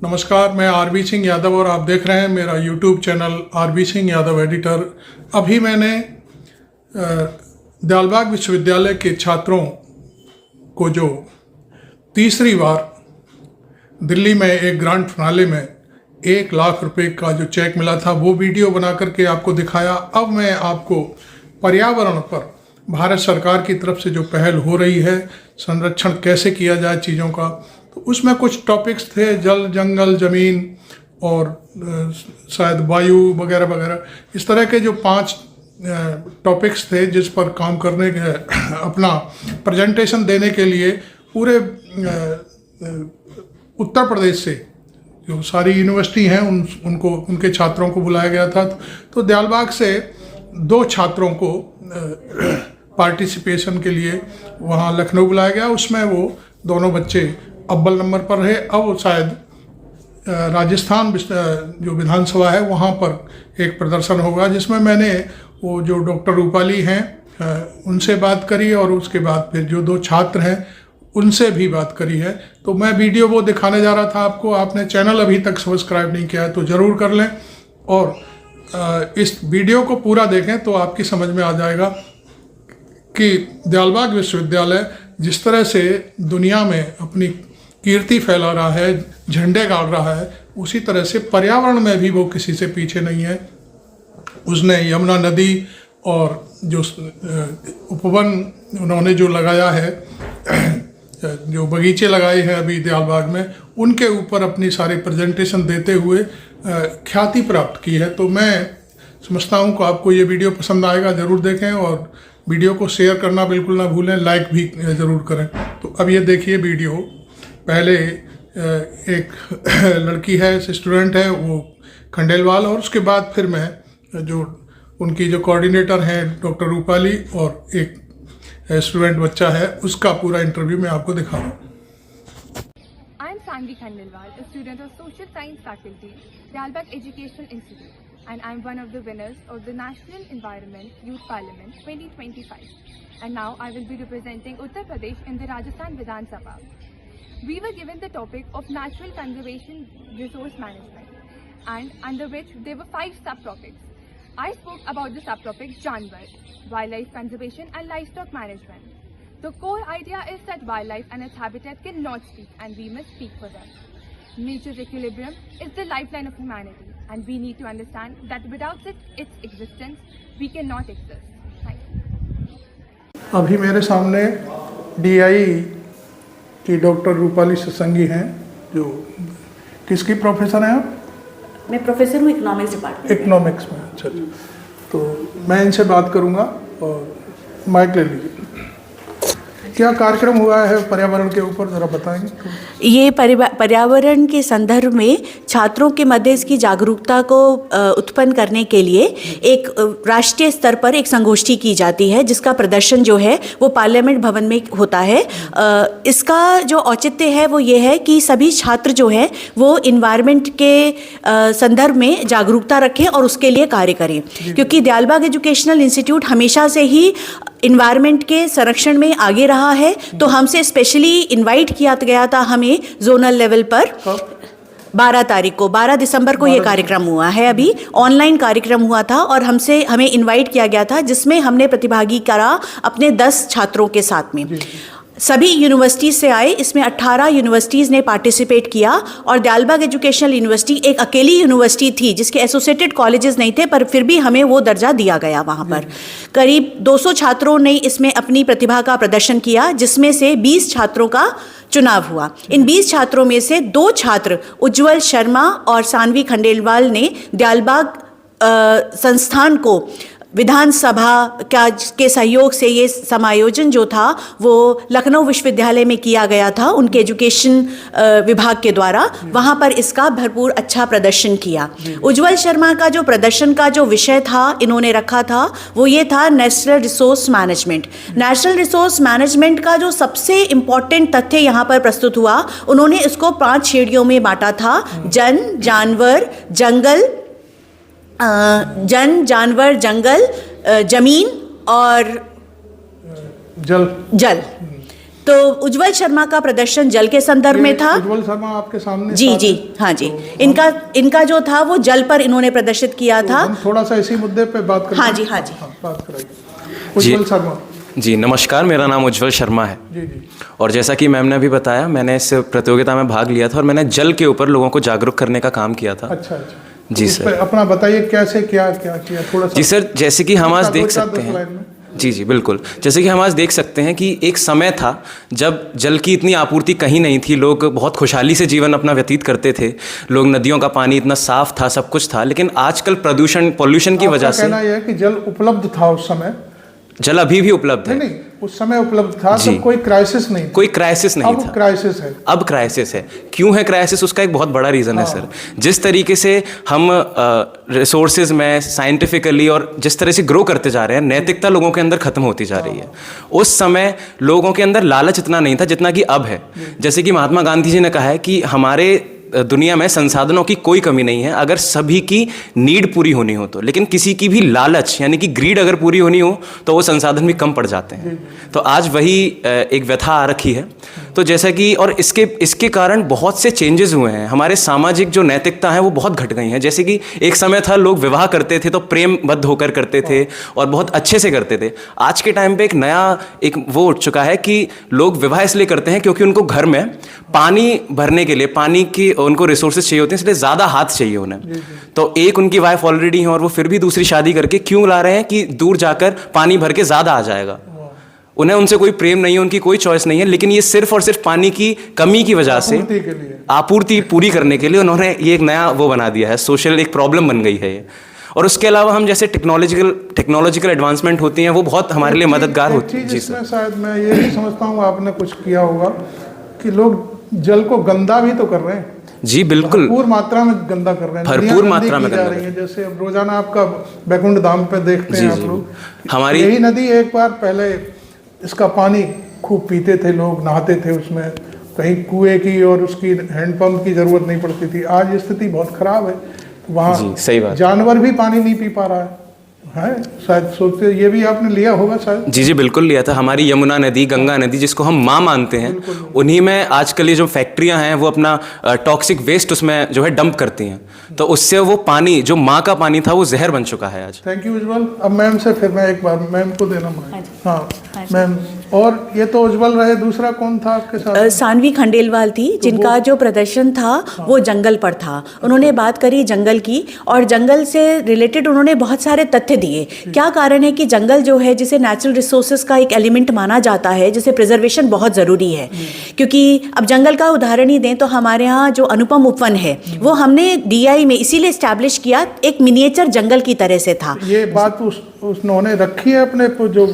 नमस्कार, मैं आरबी सिंह यादव और आप देख रहे हैं मेरा YouTube channel RB Singh Yadav editor. अभी मैंने दयालबाग विश्वविद्यालय के छात्रों को जो तीसरी बार दिल्ली में एक ग्रांड फिनाले में 1 लाख रुपए का जो चेक मिला था वो वीडियो बना करके आपको दिखाया। अब मैं आपको पर्यावरण पर भारत सरकार की तरफ से जो पहल हो रही है, संरक्षण कैसे किया जाए चीज़ों का, तो उसमें कुछ टॉपिक्स थे, जल, जंगल, ज़मीन और शायद वायु वगैरह वगैरह, इस तरह के जो 5 टॉपिक्स थे जिस पर काम करने के अपना प्रेजेंटेशन देने के लिए पूरे उत्तर प्रदेश से जो सारी यूनिवर्सिटी हैं उनको उनके छात्रों को बुलाया गया था। तो दयालबाग से 2 छात्रों को पार्टिसिपेशन के लिए वहाँ लखनऊ बुलाया गया। उसमें वो दोनों बच्चे अव्वल नंबर पर रहे। अब शायद राजस्थान जो विधानसभा है वहाँ पर एक प्रदर्शन होगा जिसमें मैंने वो जो डॉक्टर रूपाली हैं उनसे बात करी और उसके बाद फिर जो 2 छात्र हैं उनसे भी बात करी है। तो मैं वीडियो वो दिखाने जा रहा था आपको। आपने चैनल अभी तक सब्सक्राइब नहीं किया है तो ज़रूर कर लें और इस वीडियो को पूरा देखें तो आपकी समझ में आ जाएगा कि दयालबाग विश्वविद्यालय जिस तरह से दुनिया में अपनी कीर्ति फैला रहा है, झंडे गाड़ रहा है, उसी तरह से पर्यावरण में भी वो किसी से पीछे नहीं है। उसने यमुना नदी और जो उपवन उन्होंने जो लगाया है, जो बगीचे लगाए हैं अभी दयालबाग में, उनके ऊपर अपनी सारी प्रेजेंटेशन देते हुए ख्याति प्राप्त की है। तो मैं समझता हूँ कि आपको ये वीडियो पसंद आएगा, ज़रूर देखें और वीडियो को शेयर करना बिल्कुल ना भूलें, लाइक भी ज़रूर करें। तो अब ये देखिए वीडियो। पहले एक लड़की है, स्टूडेंट है, वो खंडेलवाल, और उसके बाद फिर मैं जो उनकी जो कोऑर्डिनेटर हैं डॉक्टर रूपाली और एक स्टूडेंट बच्चा है, उसका पूरा इंटरव्यू मैं आपको दिखा रहा हूँ। I am Sanvi Khandelwal, a student of Social Science Faculty, Dyaulbag Educational Institute, and I am one of the winners of the National Environment Youth Parliament 2025. And now I will be representing Uttar Pradesh in the Rajasthan Vidhan Sabha. We were given the topic of natural conservation resource management, and under which there were 5 subtopics. I spoke about the subtopics Janwar, wildlife conservation and livestock management. The core idea is that wildlife and its habitat cannot speak and we must speak for them. Nature's equilibrium is the lifeline of humanity and we need to understand that without its existence, we cannot exist. Thank you. अभी मेरे सामने DI की doctor Rupali सत्संगी हैं, जो किसकी professor हैं आप? मैं प्रोफेसर हूँ इकोनॉमिक्स डिपार्टमेंट। इकोनॉमिक्स में। अच्छा, तो मैं इनसे बात करूँगा और माइक ले लीजिए। क्या कार्यक्रम हुआ है पर्यावरण के ऊपर, ज़रा बताएंगे? ये पर्यावरण के संदर्भ में छात्रों के मध्य इसकी जागरूकता को उत्पन्न करने के लिए एक राष्ट्रीय स्तर पर एक संगोष्ठी की जाती है जिसका प्रदर्शन जो है वो पार्लियामेंट भवन में होता है। इसका जो औचित्य है वो ये है कि सभी छात्र जो है वो इन्वायरमेंट के संदर्भ में जागरूकता रखें और उसके लिए कार्य करें, क्योंकि दयालबाग एजुकेशनल इंस्टीट्यूट हमेशा से ही इन्वायरमेंट के संरक्षण में आगे रहा है। तो हमसे स्पेशली इनवाइट किया गया था हमें जोनल लेवल पर 12 दिसंबर को ये कार्यक्रम हुआ है। अभी ऑनलाइन कार्यक्रम हुआ था और हमें इनवाइट किया गया था जिसमें हमने प्रतिभागी करा अपने 10 छात्रों के साथ में। सभी यूनिवर्सिटीज़ से आए, इसमें 18 यूनिवर्सिटीज़ ने पार्टिसिपेट किया और दयालबाग एजुकेशनल यूनिवर्सिटी एक अकेली यूनिवर्सिटी थी जिसके एसोसिएटेड कॉलेजेस नहीं थे, पर फिर भी हमें वो दर्जा दिया गया। वहाँ पर करीब 200 छात्रों ने इसमें अपनी प्रतिभा का प्रदर्शन किया, जिसमें से 20 छात्रों का चुनाव हुआ। इन 20 छात्रों में से 2 छात्र उज्ज्वल शर्मा और सानवी खंडेलवाल ने दयालबाग संस्थान को विधानसभा के सहयोग से ये समायोजन जो था वो लखनऊ विश्वविद्यालय में किया गया था उनके एजुकेशन विभाग के द्वारा। वहाँ पर इसका भरपूर अच्छा प्रदर्शन किया। उज्ज्वल शर्मा का जो प्रदर्शन का जो विषय था इन्होंने रखा था वो ये था natural resource management. Natural resource management का जो सबसे इम्पॉर्टेंट तथ्य यहाँ पर प्रस्तुत हुआ, उन्होंने इसको 5 श्रेणियों में बांटा था। जानवर, जमीन और जल। तो उज्जवल शर्मा का प्रदर्शन जल के संदर्भ में था। उज्जवल शर्मा आपके सामने जी जी हाँ जी, इनका जो था वो जल पर इन्होंने प्रदर्शित किया था। हम थोड़ा सा इसी मुद्दे पे बात करें। हाँ जी हाँ जी, बात कराइए उज्जवल शर्मा जी। नमस्कार, मेरा नाम उज्जवल शर्मा है जी जी। और जैसा कि मैम ने अभी बताया, मैंने इस प्रतियोगिता में भाग लिया था और मैंने जल के ऊपर लोगों को जागरूक करने का काम किया था। अच्छा अच्छा जी सर। अपना बताइए कैसे क्या क्या किया थोड़ा सा। जी सर, जैसे कि हम आज देख सकते हैं, जी जी बिल्कुल, जैसे कि हम आज देख सकते हैं कि एक समय था जब जल की इतनी आपूर्ति कहीं नहीं थी, लोग बहुत खुशहाली से जीवन अपना व्यतीत करते थे, लोग नदियों का पानी इतना साफ था, सब कुछ था। लेकिन आजकल पोल्यूशन की वजह से, कहना यह है कि जल उपलब्ध था उस समय, जल अभी भी उपलब्ध है। नहीं उस समय उपलब्ध था, तब कोई क्राइसिस नहीं था। कोई क्राइसिस नहीं था। अब क्राइसिस है। अब क्राइसिस है। क्यों है क्राइसिस? उसका एक बहुत बड़ा रीज़न है सर। जिस तरीके से हम रिसोर्सेज में साइंटिफिकली और जिस तरह से ग्रो करते जा रहे हैं, नैतिकता लोगों के अंदर खत्म होती जा रही है। उस समय लोगों के अंदर लालच इतना नहीं था जितना कि अब है। जैसे कि महात्मा गांधी जी ने कहा है कि हमारे दुनिया में संसाधनों की कोई कमी नहीं है अगर सभी की नीड पूरी होनी हो तो, लेकिन किसी की भी लालच यानी कि ग्रीड अगर पूरी होनी हो तो वो संसाधन भी कम पड़ जाते हैं। तो आज वही एक व्यथा आ रखी है। तो जैसा कि और इसके कारण बहुत से चेंजेस हुए हैं। हमारे सामाजिक जो नैतिकता है वो बहुत घट गई हैं। जैसे कि एक समय था लोग विवाह करते थे तो प्रेमबद्ध होकर करते थे और बहुत अच्छे से करते थे। आज के टाइम पे एक नया वो उठ चुका है कि लोग विवाह इसलिए करते हैं क्योंकि उनको घर में पानी भरने के लिए, पानी की उनको रिसोर्सेज चाहिए होते हैं, इसलिए ज़्यादा हाथ चाहिए उन्हें। तो एक उनकी वाइफ ऑलरेडी है और वो फिर भी दूसरी शादी करके क्यों ला रहे हैं कि दूर जाकर पानी भर के ज़्यादा आ जाएगा। उन्हें उनसे कोई प्रेम नहीं है, उनकी कोई चॉइस नहीं है, लेकिन ये सिर्फ और सिर्फ पानी की कमी की वजह से आपूर्ति पूरी करने के लिए उन्होंने ये एक नया वो बना दिया है, सोशल एक प्रॉब्लम बन गई है ये। और उसके अलावा हम जैसे टेक्नोलॉजिकल एडवांसमेंट होती हैं वो बहुत हमारे लिए मददगार होती है। जी सर। शायद मैं ये भी समझता हूँ आपने कुछ किया होगा कि लोग जल को गंदा भी तो कर रहे हैं। जी बिल्कुल, भरपूर मात्रा में गंदा कर रहे हैं, भरपूर मात्रा में गंदा रही है। जैसे अब रोजाना आपका बैकुंठ धाम पे देखते हैं आप लोग, हमारी यही नदी एक बार पहले इसका पानी खूब पीते थे लोग, नहाते थे उसमें, कहीं कुएं की और उसकी हैंडपंप की जरूरत नहीं पड़ती थी। आज स्थिति बहुत खराब है, वहाँ सही बात, जानवर भी पानी नहीं पी पा रहा है शायद सोचते। ये भी आपने लिया होगा शायद। जी जी बिल्कुल लिया था। हमारी यमुना नदी, गंगा नदी जिसको हम माँ मानते हैं, उन्हीं में आजकल ये जो फैक्ट्रियां हैं वो अपना टॉक्सिक वेस्ट उसमें जो है डंप करती हैं, तो उससे वो पानी जो माँ का पानी था वो जहर बन चुका है आज। थैंक यू उज्जवल। अब मैम से फिर मैं एक बार मैम को देना मांग। हाँ मैम, और ये तो उज्जवल रहे, दूसरा कौन था आपके साथ? सानवी खंडेलवाल थी, जिनका जो प्रदर्शन था वो जंगल पर था। उन्होंने बात करी जंगल की और जंगल से रिलेटेड उन्होंने बहुत सारे तथ्य दिए। क्या कारण है कि जंगल जो है जिसे नेचुरल रिसोर्सेज का एक एलिमेंट माना जाता है, जिसे प्रिजर्वेशन बहुत ज़रूरी है। क्योंकि अब जंगल का उदाहरण ही दें तो हमारे यहाँ जो अनुपम उपवन है वो हमने DI में इसीलिए इस्टेब्लिश किया, एक मिनिएचर जंगल की तरह से था। ये बात उन्होंने रखी है अपने जो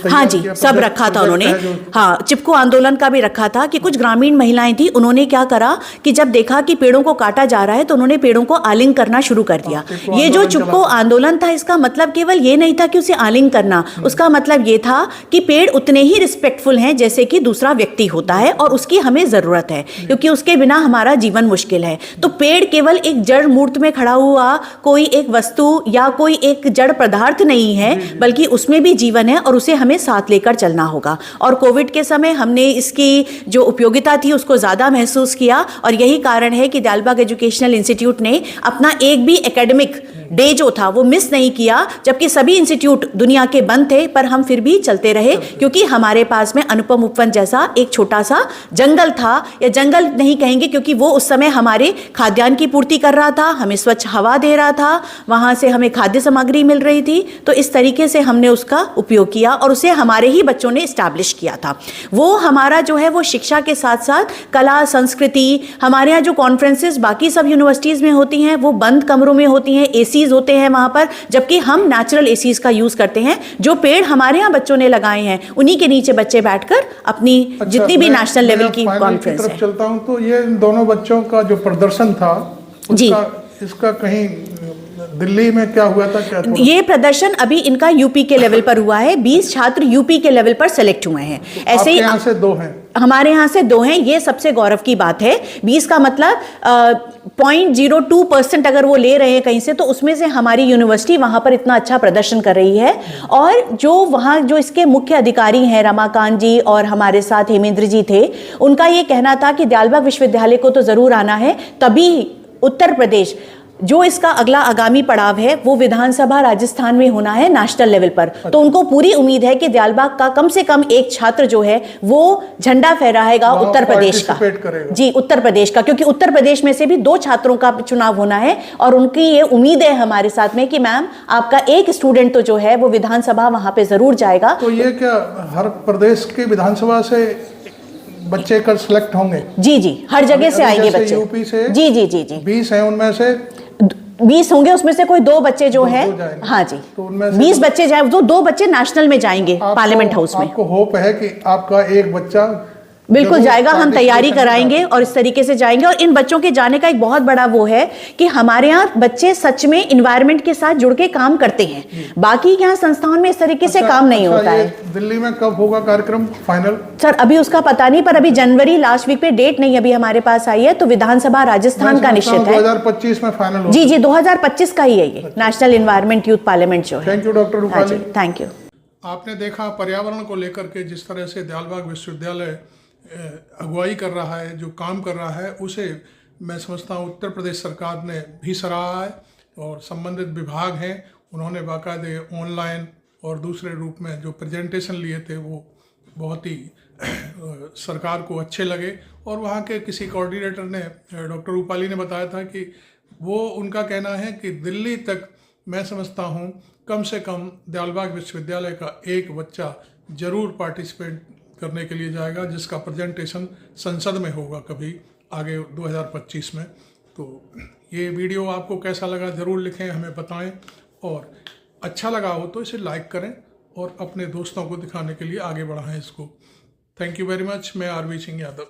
हाँ जी, सब रखा था उन्होंने। हाँ, चिपको आंदोलन का भी रखा था कि कुछ ग्रामीण महिलाएं थी, उन्होंने क्या करा कि जब देखा कि पेड़ों को काटा जा रहा है तो उन्होंने पेड़ों को आलिंग करना शुरू कर दिया। ये जो चिपको आंदोलन था, इसका मतलब केवल ये नहीं था कि उसे आलिंग करना, उसका मतलब ये था कि पेड़ उतने ही रिस्पेक्टफुल हैं जैसे कि दूसरा व्यक्ति होता है और उसकी हमें ज़रूरत है, क्योंकि उसके बिना हमारा जीवन मुश्किल है। तो पेड़ केवल एक जड़ मूर्त में खड़ा हुआ कोई एक वस्तु या कोई एक जड़ पदार्थ नहीं है, बल्कि उसमें भी जीवन है और उसे हमें साथ लेकर चलना होगा। और कोविड के समय हमने इसकी जो उपयोगिता थी उसको ज़्यादा महसूस किया और यही कारण है कि दयालबाग एजुकेशनल इंस्टीट्यूट ने अपना एक भी एकेडमिक डे जो था वो मिस नहीं किया, जबकि सभी इंस्टीट्यूट दुनिया के बंद थे, पर हम फिर भी चलते रहे क्योंकि हमारे पास में अनुपम उपवन जैसा एक छोटा सा जंगल था, या जंगल नहीं कहेंगे क्योंकि वो उस समय हमारे खाद्यान्न की पूर्ति कर रहा था, हमें स्वच्छ हवा दे रहा था, वहाँ से हमें खाद्य सामग्री मिल रही थी। तो इस तरीके से हमने उसका उपयोग किया और उसे हमारे ही बच्चों ने इस्टेब्लिश किया था। वो हमारा जो है वो शिक्षा के साथ साथ कला संस्कृति, हमारे यहाँ जो कॉन्फ्रेंसेस बाकी सब यूनिवर्सिटीज़ में होती हैं वो बंद कमरों में होती हैं, एसीज होते हैं वहाँ पर, जबकि हम नेचुरल एसीज का यूज़ करते हैं। जो पेड़ हमारे यहाँ बच्चों ने लगाए हैं उन्हीं के नीचे बच्चे बैठकर अपनी जितनी भी नेशनल लेवल की कॉन्फ्रेंस है। चलता हूँ तो ये दोनों बच्चों का जो प्रदर्शन था जी, इसका कहीं दिल्ली में क्या हुआ था, क्या थोड़ा? ये प्रदर्शन अभी इनका यूपी के लेवल पर हुआ है। 20 छात्र यूपी के लेवल पर सेलेक्ट हुए हैं। ऐसे ही यहाँ से 2 हैं, हमारे यहाँ से 2 हैं। ये सबसे गौरव की बात है। 20 का मतलब 0.02% अगर वो ले रहे हैं कहीं से, तो उसमें से हमारी यूनिवर्सिटी वहां पर इतना अच्छा प्रदर्शन कर रही है। और जो वहां जो इसके मुख्य अधिकारी हैं रमाकांत जी और हमारे साथ हेमेंद्र जी थे, उनका ये कहना था कि दयालबाग विश्वविद्यालय को तो जरूर आना है, तभी उत्तर प्रदेश जो इसका अगला आगामी पड़ाव है वो विधानसभा राजस्थान में होना है नेशनल लेवल पर। तो उनको पूरी उम्मीद है कि दयालबाग का कम से कम एक छात्र जो है वो झंडा फहराएगा उत्तर प्रदेश का। जी, उत्तर प्रदेश का, क्योंकि उत्तर प्रदेश में से भी 2 छात्रों का चुनाव होना है और उनकी ये उम्मीद है हमारे साथ में कि मैम आपका एक स्टूडेंट तो जो है वो विधानसभा वहां पे जरूर जाएगा। तो ये क्या हर प्रदेश की विधानसभा से बच्चे कर सिलेक्ट होंगे? जी जी, हर जगह से आएंगे बच्चे। यूपी से जी जी जी जी 20 हैं, उनमें से 20 होंगे, उसमें से कोई 2 बच्चे जो हैं, हाँ जी, तो उनमें से 20 बच्चे जाए, तो 2 बच्चे नेशनल में जाएंगे पार्लियामेंट हाउस में। आपको होप है कि आपका एक बच्चा बिल्कुल जाएगा, हम तैयारी कराएंगे और इस तरीके से जाएंगे। और इन बच्चों के जाने का एक बहुत बड़ा वो है कि हमारे यहाँ बच्चे सच में इन्वायरमेंट के साथ जुड़ के काम करते हैं। बाकी यहाँ संस्थाओं में इस तरीके से काम नहीं होता है। दिल्ली में कब होगा कार्यक्रम फाइनल? सर अभी उसका पता नहीं, पर अभी जनवरी लास्ट वीक पे डेट नहीं अभी हमारे पास आई है। तो विधानसभा राजस्थान का निश्चित है 2025 में फाइनल। जी जी, 2025 का ही है ये नेशनल इन्वायरमेंट यूथ पार्लियामेंट जो है। Thank you doctor Rupali. Thank you. आपने देखा पर्यावरण को लेकर के जिस तरह से दयालबाग विश्वविद्यालय अगुवाई कर रहा है, जो काम कर रहा है, उसे मैं समझता हूँ उत्तर प्रदेश सरकार ने भी सराहा है और संबंधित विभाग हैं उन्होंने बाकायदे ऑनलाइन और दूसरे रूप में जो प्रेजेंटेशन लिए थे वो बहुत ही सरकार को अच्छे लगे। और वहाँ के किसी कोऑर्डिनेटर ने, डॉक्टर रूपाली ने बताया था कि वो उनका कहना है कि दिल्ली तक मैं समझता हूँ कम से कम दयालबाग विश्वविद्यालय का एक बच्चा जरूर पार्टिसिपेट करने के लिए जाएगा, जिसका प्रेजेंटेशन संसद में होगा कभी आगे 2025 में। तो ये वीडियो आपको कैसा लगा ज़रूर लिखें, हमें बताएं, और अच्छा लगा हो तो इसे लाइक करें और अपने दोस्तों को दिखाने के लिए आगे बढ़ाएं इसको। Thank you very much. मैं आरवी सिंह यादव।